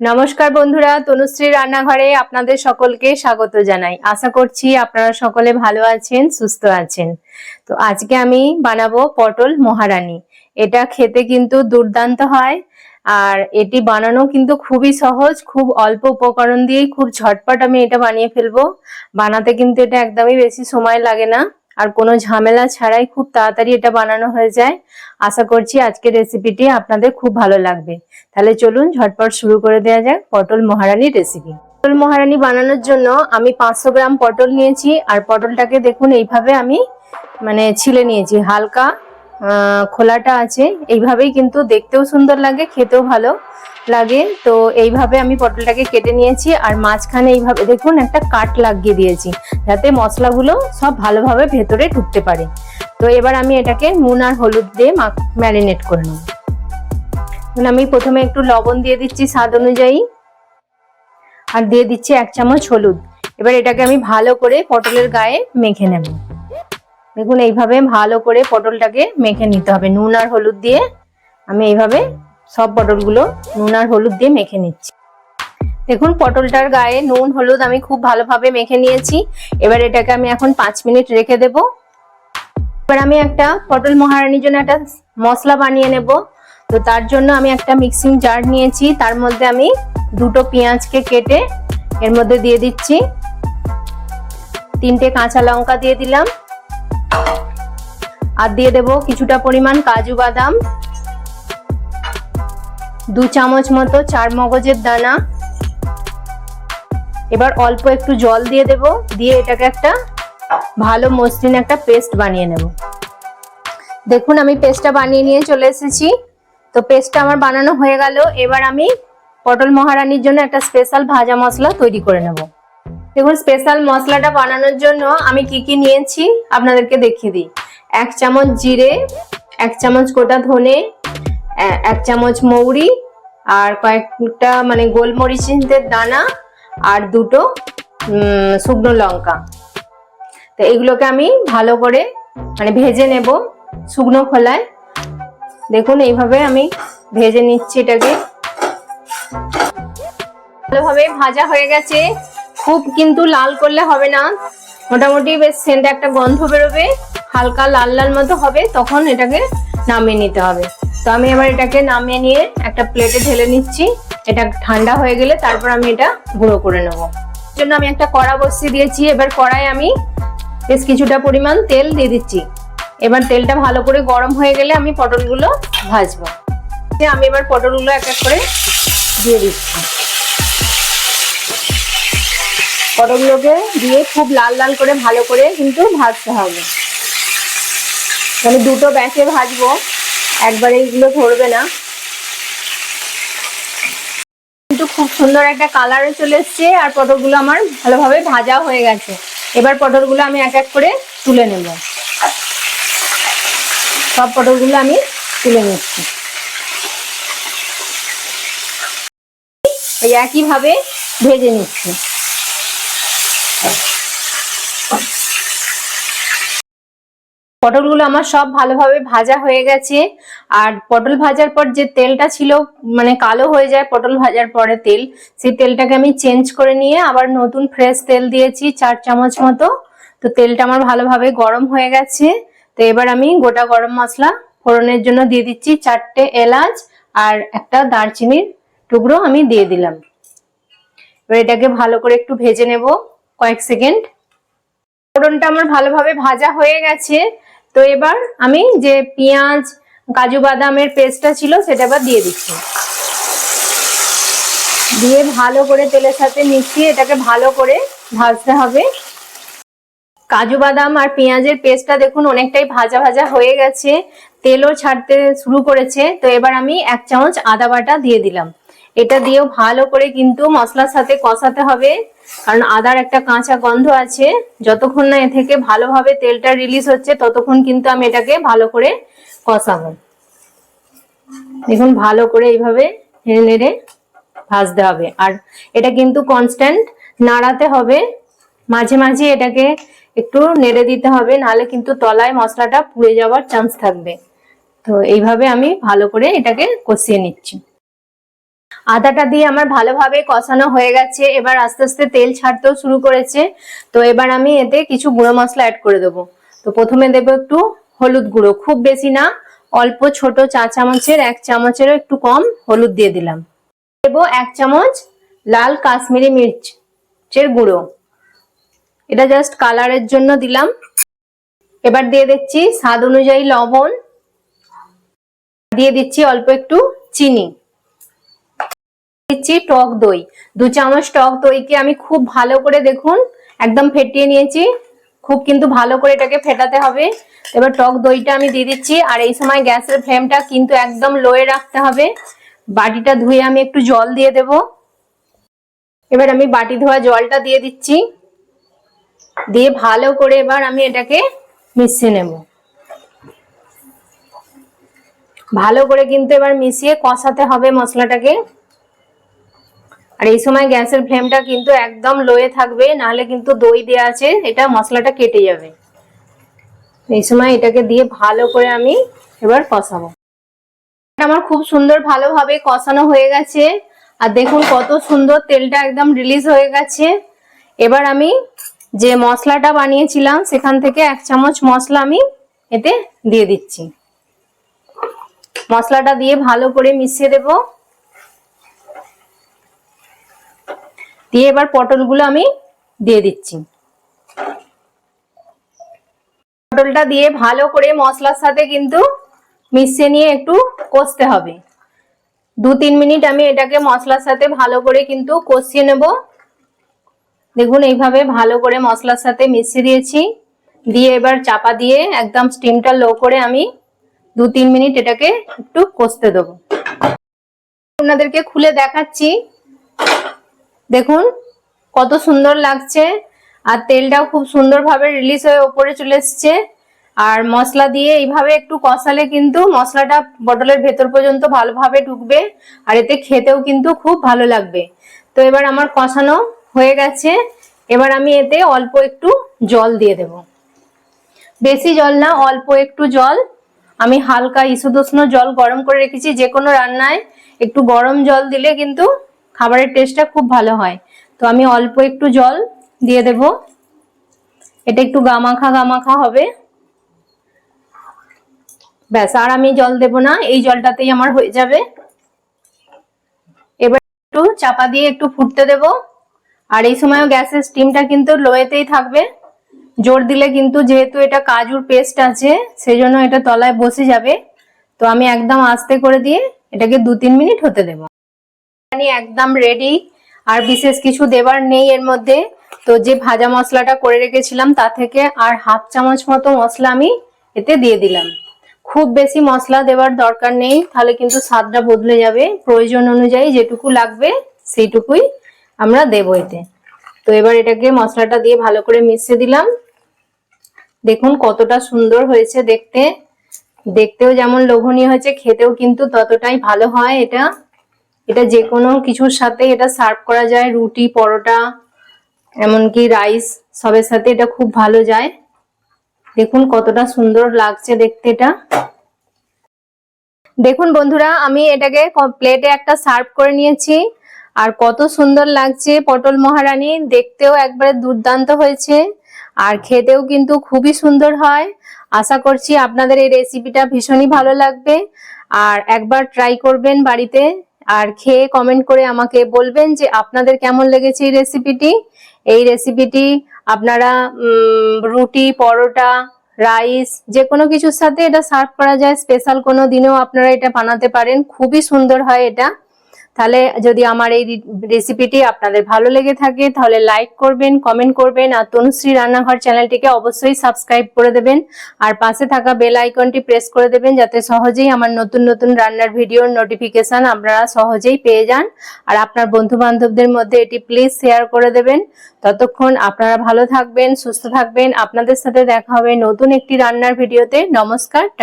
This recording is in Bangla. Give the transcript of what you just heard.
নমস্কার বন্ধুরা, তনুশ্রী রান্নাঘরে আপনাদের সকলকে স্বাগত জানাই। আশা করছি আপনারা সকলে ভালো আছেন, সুস্থ আছেন। তো আজকে আমি বানাবো পটল মহারানী। এটা খেতে কিন্তু দুর্দান্ত হয়, আর এটি বানানো কিন্তু খুবই সহজ। খুব অল্প উপকরণ দিয়েই খুব ঝটপট আমি এটা বানিয়ে ফেলবো। বানাতে কিন্তু এটা একদমই বেশি সময় লাগে না, আর কোনো ঝামেলা ছাড়াই খুব তাড়াতাড়ি এটা বানানো হয়ে যায়। আশা করছি আজকের রেসিপিটি আপনাদের খুব ভালো লাগবে। তাহলে চলুন ঝটপট শুরু করে দেওয়া যাক পটল মহারানি রেসিপি। পটল মহারানি বানানোর জন্য আমি 500 গ্রাম পটল নিয়েছি, আর পটলটাকে দেখুন এইভাবে আমি ছিলে নিয়েছি। হালকা খোলাটা আছে, এইভাবেই কিন্তু দেখতেও সুন্দর লাগে, খেতেও ভালো লাগে। তো এইভাবে আমি পটলটাকে কেটে নিয়েছি, আর মাঝখানে এইভাবে দেখুন একটা কাট লাগিয়ে দিয়েছি, যাতে মশলাগুলো সব ভালোভাবে ভেতরে ঢুকতে পারে। তো এবার আমি এটাকে নুন আর হলুদ দিয়ে ম্যারিনেট করে নেব। আমি প্রথমে একটু লবণ দিয়ে দিচ্ছি স্বাদ অনুযায়ী, আর দিয়ে দিচ্ছি 1 চামচ হলুদ। এবার এটাকে আমি ভালো করে পটলের গায়ে মেখে নেব। দেখুন এইভাবে ভালো করে পটলটাকে মেখে নিতে হবে নুন আর হলুদ দিয়ে। আমি এইভাবে সব পটলগুলো নুন আর হলুদ দিয়ে মেখে নিচ্ছি। দেখুন পটলটার গায়ে নুন হলুদ আমি খুব ভালোভাবে মেখে নিয়েছি। এবার এটাকে আমি এখন 5 মিনিট রেখে দেব। এবার আমি একটা পটল মহারানির জন্য একটা মশলা বানিয়ে নেব। তো তার জন্য আমি একটা মিক্সিং জার নিয়েছি, তার মধ্যে আমি দুটো পেঁয়াজকে কেটে এর মধ্যে দিয়ে দিচ্ছি। 3টে কাঁচা লঙ্কা দিয়ে দিলাম, আর দিয়ে দেব কিছুটা পরিমাণ কাজু বাদাম, 2 চামচ মতো চার মগজের দানা। এবার অল্প একটু জল দিয়ে দেব, দিয়ে এটাকে একটা ভালো মসৃণ একটা পেস্ট বানিয়ে নেব। দেখুন আমি পেস্টটা বানিয়ে নিয়ে চলে এসেছি। তো পেস্টটা আমার বানানো হয়ে গেল। এবার আমি পটল মহারানির জন্য একটা স্পেশাল ভাজা মশলা তৈরি করে নেব। দেখুন স্পেশাল মশলাটা বানানোর জন্য আমি কি কি নিয়েছি আপনাদেরকে দেখিয়ে দিই। 1 চামচ জিরে, 1 চামচ গোটা ধনে, 1 চামচ মৌরি, আর কয়েকটা গোলমরিচের দানা, আর দুটো শুকনো লঙ্কা। তো এগুলোকে আমি ভালো করে ভেজে নেব শুকনো খোলায়। দেখুন এইভাবে আমি ভেজে নিচ্ছি এটাকে। ভালোভাবে ভাজা হয়ে গেছে। খুব কিন্তু লাল করলে হবে না, মোটামুটি বেশ সেন্টে একটা গন্ধ বেরোবে, হালকা লাল লাল মতো হবে, তখন এটাকে নামিয়ে নিতে হবে। তো আমি এবার এটাকে নামিয়ে নিয়ে একটা প্লেটে ঢেলে নিচ্ছি। এটা ঠান্ডা হয়ে গেলে তারপর আমি এটা গুঁড়ো করে নেব। এর জন্য আমি একটা কড়া বসিয়ে দিয়েছি। এবার কড়ায় আমি বেশ কিছুটা পরিমাণ তেল দিয়ে দিচ্ছি। এবার তেলটা ভালো করে গরম হয়ে গেলে আমি পটলগুলো ভাজবো। আমি এবার পটলগুলো এক এক করে দিয়ে দিচ্ছি। পটলগুলোকে দিয়ে খুব লাল লাল করে ভালো করে কিন্তু ভাজতে হবে। আমি দুটো ব্যাচে ভাজবো, একবারে এইগুলো ধরবে না। কিন্তু খুব সুন্দর একটা কালারে চলে এসছে, আর পটলগুলো আমার ভালোভাবে ভাজা হয়ে গেছে। এবার পটলগুলো আমি এক এক করে তুলে নেব। সব পটলগুলো আমি তুলে নিচ্ছি। এই একইভাবে ভেজে নিচ্ছি। পটলগুলো আমার সব ভালোভাবে ভাজা হয়ে গেছে। আর পটল ভাজার পর যে তেলটা ছিল কালো হয়ে যায় পটল ভাজার পরে তেল, সেই তেলটাকে আমি চেঞ্জ করে নিয়ে আবার নতুন ফ্রেশ তেল দিয়েছি 4 চামচ মতো। তো তেলটা আমার ভালোভাবে গরম হয়ে গেছে। তো এবার আমি গোটা গরম মশলা ফোড়নের জন্য দিয়ে দিচ্ছি 4টে এলাচ আর একটা দারচিনির টুকরো আমি দিয়ে দিলাম। এবার এটাকে ভালো করে একটু ভেজে নেব কয়েক সেকেন্ড। ফোড়নটা আমার ভালোভাবে ভাজা হয়ে গেছে। তো এবার আমি যে পেঁয়াজ কাজু বাদামের পেস্টটা ছিল সেটা এবার দিয়ে দিচ্ছি। দিয়ে ভালো করে তেলের সাথে মিশিয়ে এটাকে ভালো করে ভাজতে হবে। কাজু বাদাম আর পেঁয়াজের পেস্টটা দেখুন অনেকটাই ভাজা ভাজা হয়ে গেছে, তেলও ছাড়তে শুরু করেছে। তো এবার আমি 1 চামচ আদা বাটা দিয়ে দিলাম। এটা দিয়েও ভালো করে কিন্তু মশলার সাথে কষাতে হবে, কারণ আদার একটা কাঁচা গন্ধ আছে। যতক্ষণ না এ থেকে ভালোভাবে তেলটা রিলিজ হচ্ছে ততক্ষণ কিন্তু আমি এটাকে ভালো করে কষাবো। দেখুন ভালো করে এইভাবে নেড়ে নেড়ে ভাজতে হবে, আর এটা কিন্তু কনস্ট্যান্ট নাড়াতে হবে। মাঝে মাঝে এটাকে একটু নেড়ে দিতে হবে, নাহলে কিন্তু তলায় মশলাটা পুড়ে যাওয়ার চান্স থাকবে। তো এইভাবে আমি ভালো করে এটাকে কষিয়ে নিচ্ছি। আদাটা দিয়ে আমার ভালোভাবে কষানো হয়ে গেছে, এবার আস্তে আস্তে তেল ছাড়তেও শুরু করেছে। তো এবার আমি এতে কিছু গুঁড়ো মশলা অ্যাড করে দেবো। তো প্রথমে দেবো একটু হলুদ গুঁড়ো, খুব বেশি না, অল্প, ছোট চা চামচের 1 চামচেরও একটু কম হলুদ দিয়ে দিলাম। দেবো 1 চামচ লাল কাশ্মীরি মির্চের গুঁড়ো, এটা জাস্ট কালারের জন্য দিলাম। এবার দিয়ে দিচ্ছি স্বাদ অনুযায়ী লবণ, দিয়ে দিচ্ছি অল্প একটু চিনি, দিচ্ছি টক দই, 2 চামচ টক দইকে আমি খুব ভালো করে দেখুন একদম ফেটিয়ে নিয়েছি, খুব কিন্তু ভালো করে এটাকে ফেটাতে হবে। এবার টক দইটা আমি দিয়ে দিচ্ছি, আর এই সময় গ্যাসের ফ্লেমটা কিন্তু একদম লোয়ে রাখতে হবে। বাটিটা ধুয়ে আমি একটু জল দিয়ে দেব। এবার আমি বাটি ধোয়া জলটা দিয়ে দিচ্ছি, দিয়ে ভালো করে এবার আমি এটাকে মিশিয়ে নেব। ভালো করে কিন্তু এবার মিশিয়ে কষাতে হবে মশলাটাকে। আর এই সময় গ্যাসের ফ্লেমটা কিন্তু একদম লোয়ে থাকবে, নাহলে কিন্তু দই দেওয়া আছে, এটা মশলাটা কেটে যাবে। এই সময় এটাকে দিয়ে ভালো করে আমি এবার কষাবো। আমার খুব সুন্দর ভালোভাবে কষানো হয়ে গেছে, আর দেখুন কত সুন্দর তেলটা একদম রিলিজ হয়ে গেছে। এবার আমি যে মশলাটা বানিয়েছিলাম সেখান থেকে 1 চামচ মশলা আমি এতে দিয়ে দিচ্ছি। মশলাটা দিয়ে ভালো করে মিশিয়ে দেব। দিয়ে এবার পটলগুলো আমি দিয়ে দিচ্ছি। পটলটা দিয়ে ভালো করে মশলার সাথে কিন্তু মিশিয়ে নিয়ে একটু কষতে হবে। 2-3 মিনিট আমি এটাকে মশলার সাথে ভালো করে কিন্তু কষিয়ে নেব। দেখুন এইভাবে ভালো করে মশলার সাথে মিশিয়ে দিয়েছি। দিয়ে এবার চাপা দিয়ে একদম স্টিমটা লো করে আমি 2-3 মিনিট এটাকে একটু কষতে দেবো। আপনাদেরকে খুলে দেখাচ্ছি, দেখুন কত সুন্দর লাগছে, আর তেলটাও খুব সুন্দরভাবে রিলিজ হয়ে ওপরে চলে এসছে। আর মশলা দিয়ে এইভাবে একটু কষালে কিন্তু মশলাটা পটলের ভেতর পর্যন্ত ভালোভাবে ঢুকবে, আর এতে খেতেও কিন্তু খুব ভালো লাগবে। তো এবার আমার কষানো হয়ে গেছে, এবার আমি এতে অল্প একটু জল দিয়ে দেব। বেশি জল না, অল্প একটু জল। আমি হালকা ইসুদুষ্ণ জল গরম করে রেখেছি। যে কোনো রান্নায় একটু গরম জল দিলে কিন্তু খাবারের টেস্টটা খুব ভালো হয়। তো আমি অল্প একটু জল দিয়ে দেব, এটা একটু গামাখা গামাখা হবে, ব্যাস। আর আমি জল দেব না, এই জলটাতেই আমার হয়ে যাবে। এবার একটু চাপা দিয়ে একটু ফুটতে দেব। আর এই সময়ও গ্যাসের স্টিমটা কিন্তু লোয়েতেই থাকবে। জোর দিলে কিন্তু, যেহেতু এটা কাজুর পেস্ট আছে, সেই জন্য এটা তলায় বসে যাবে। তো আমি একদম আস্তে করে দিয়ে এটাকে 2-3 মিনিট হতে দেব। একদম রেডি, আর বিশেষ কিছু দেবার নেই এর মধ্যে। তো যে ভাজা মশলাটা করে রেখেছিলাম তা থেকে আর 1/2 চামচ মতো মশলা আমি এতে দিয়ে দিলাম। খুব বেশি মশলা দেওয়ার দরকার নেই, তাহলে কিন্তু স্বাদটা বদলে যাবে। প্রয়োজন অনুযায়ী যেটুকু লাগবে সেইটুকুই আমরা দেবো এতে। তো এবার এটাকে মশলাটা দিয়ে ভালো করে মিশিয়ে দিলাম। দেখুন কতটা সুন্দর হয়েছে দেখতে, দেখতেও যেমন লোভনীয় হয়েছে, খেতেও কিন্তু ততটাই ভালো হয়। এটা যে কোনো কিছুর সাথে এটা সার্ভ করা যায়, রুটি, পরোটা, এমনকি রাইস, সবের সাথে এটা খুব ভালো যায়। দেখুন কতটা সুন্দর লাগছে দেখতে এটা। দেখুন বন্ধুরা, আমি এটাকে প্লেটে একটা সার্ভ করে নিয়েছি, আর কত সুন্দর লাগছে পটল মহারানী, দেখতেও একবারে দুর্দান্ত হয়েছে, আর খেতেও কিন্তু খুবই সুন্দর হয়। আশা করছি আপনাদের এই রেসিপিটা ভীষণই ভালো লাগবে, আর একবার ট্রাই করবেন বাড়িতে, আর খেয়ে কমেন্ট করে আমাকে বলবেন যে আপনাদের কেমন লেগেছে এই রেসিপিটি। এই রেসিপিটি আপনারা রুটি, পরোটা, রাইস, যে কোনো কিছুর সাথে এটা সার্ভ করা যায়। স্পেশাল কোনো দিনেও আপনারা এটা বানাতে পারেন, খুবই সুন্দর হয় এটা। তাহলে যদি আমার এই রেসিপিটি আপনাদের ভালো লেগে থাকে তাহলে লাইক করবেন, কমেন্ট করবেন, আর তনুশ্রী রান্নাঘর চ্যানেলটিকে অবশ্যই সাবস্ক্রাইব করে দেবেন, আর পাশে থাকা বেল আইকনটি প্রেস করে দেবেন, যাতে সহজেই আমার নতুন নতুন রান্নার ভিডিওর নোটিফিকেশন আপনারা সহজেই পেয়ে যান। আর আপনার বন্ধু বান্ধবদের মধ্যে এটি প্লিজ শেয়ার করে দেবেন। ততক্ষণ আপনারা ভালো থাকবেন, সুস্থ থাকবেন। আপনাদের সাথে দেখা হবে নতুন একটি রান্নার ভিডিওতে। নমস্কার।